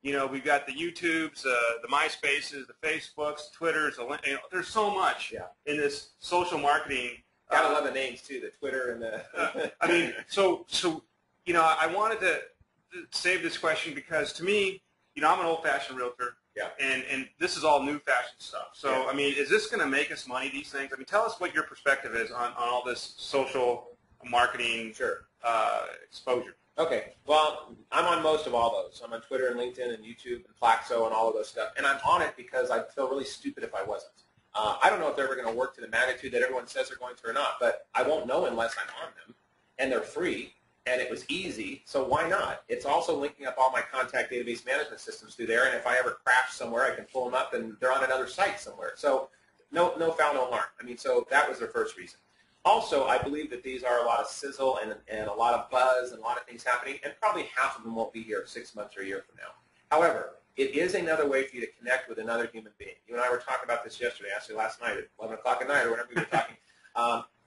we've got the YouTubes, the MySpaces, the Facebooks, Twitters. There's so much in this social marketing. Gotta love the names too, the Twitter and the. I mean, so I wanted to save this question because to me, I'm an old-fashioned realtor. Yeah. And this is all new fashion stuff. So, yeah. I mean, is this going to make us money, these things? I mean, tell us what your perspective is on all this social marketing exposure. Okay. Well, I'm on most of all those. I'm on Twitter and LinkedIn and YouTube and Plaxo and all of those stuff. And I'm on it because I'd feel really stupid if I wasn't. I don't know if they're ever going to work to the magnitude that everyone says they're going to or not, but I won't know unless I'm on them. And they're free. And it was easy, so why not? It's also linking up all my contact database management systems through there, and if I ever crash somewhere, I can pull them up, and they're on another site somewhere. So no foul, no harm. I mean, so that was their first reason. Also, I believe that these are a lot of sizzle and a lot of buzz and a lot of things happening, and probably half of them won't be here 6 months or a year from now. However, it is another way for you to connect with another human being. You and I were talking about this yesterday, actually last night at 11 o'clock at night or whenever we were talking.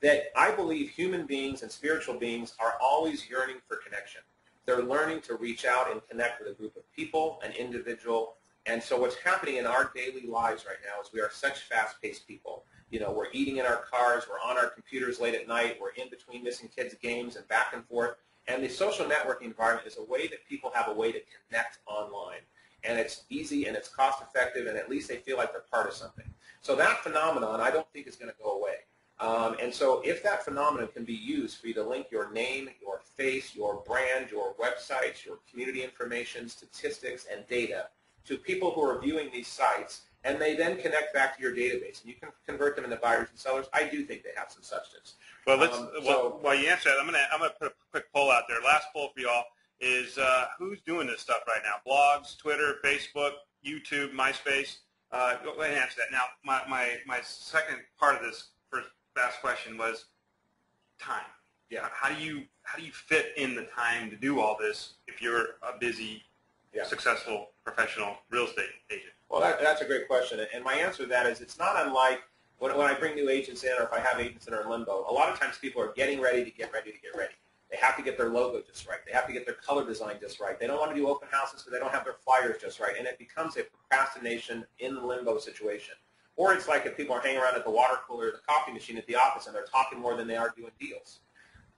That I believe human beings and spiritual beings are always yearning for connection. They're learning to reach out and connect with a group of people, an individual. And so what's happening in our daily lives right now is we are such fast-paced people. We're eating in our cars, we're on our computers late at night, we're in between missing kids' games and back and forth. And the social networking environment is a way that people have a way to connect online. And it's easy and it's cost-effective, and at least they feel like they're part of something. So that phenomenon I don't think is going to go away. And so if that phenomenon can be used for you to link your name, your face, your brand, your websites, your community information, statistics, and data to people who are viewing these sites, and they then connect back to your database, and you can convert them into buyers and sellers, I do think they have some substance. Well, while you answer that, I'm gonna put a quick poll out there. Last poll for y'all is who's doing this stuff right now? Blogs, Twitter, Facebook, YouTube, MySpace. Go ahead and answer that. Now, my second part of this first last question was time. Yeah. How do you fit in the time to do all this if you're a busy, successful, professional real estate agent? Well, that's a great question, and my answer to that is it's not unlike when I bring new agents in or if I have agents that are in limbo. A lot of times people are getting ready to get ready to get ready. They have to get their logo just right. They have to get their color design just right. They don't want to do open houses because they don't have their flyers just right, and it becomes a procrastination in limbo situation. Or it's like if people are hanging around at the water cooler or the coffee machine at the office and they're talking more than they are doing deals.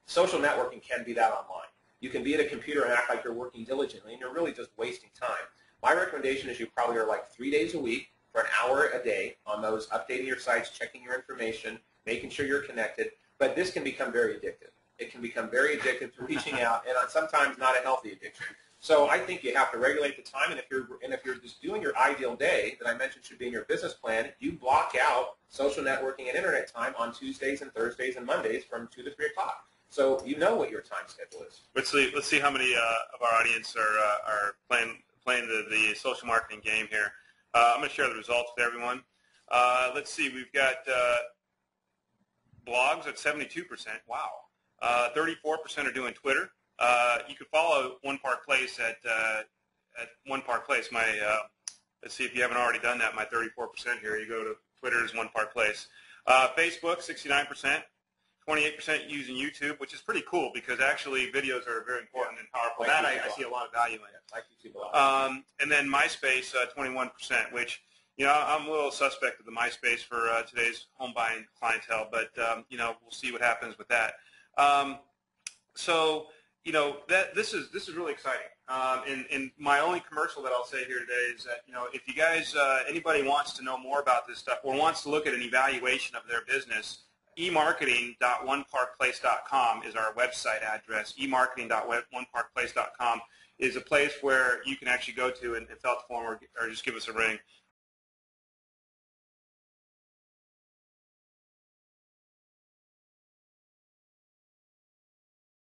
Social networking can be that online. You can be at a computer and act like you're working diligently, and you're really just wasting time. My recommendation is you probably are like 3 days a week for an hour a day on those, updating your sites, checking your information, making sure you're connected. But this can become very addictive. It can become very addictive to reaching out, and sometimes not a healthy addiction. So I think you have to regulate the time, and if you're just doing your ideal day that I mentioned should be in your business plan, you block out social networking and internet time on Tuesdays and Thursdays and Mondays from 2 to 3 o'clock. So you know what your time schedule is. Let's see how many of our audience are playing the social marketing game here. I'm going to share the results with everyone. Let's see. We've got blogs at 72%. Wow. 34% are doing Twitter. You could follow One Park Place at One Park Place. Let's see if you haven't already done that. My 34% here. You go to Twitter's One Park Place. Facebook, 69%. 28% using YouTube, which is pretty cool because actually videos are very important and powerful. That I see a lot of value in. I like YouTube a lot. And then MySpace, 21%, which I'm a little suspect of the MySpace for today's home buying clientele, but we'll see what happens with that. So this is really exciting. And my only commercial that I'll say here today is that if you guys anybody wants to know more about this stuff or wants to look at an evaluation of their business, emarketing.oneparkplace.com is our website address. emarketing.oneparkplace.com is a place where you can actually go to and fill out the form or just give us a ring.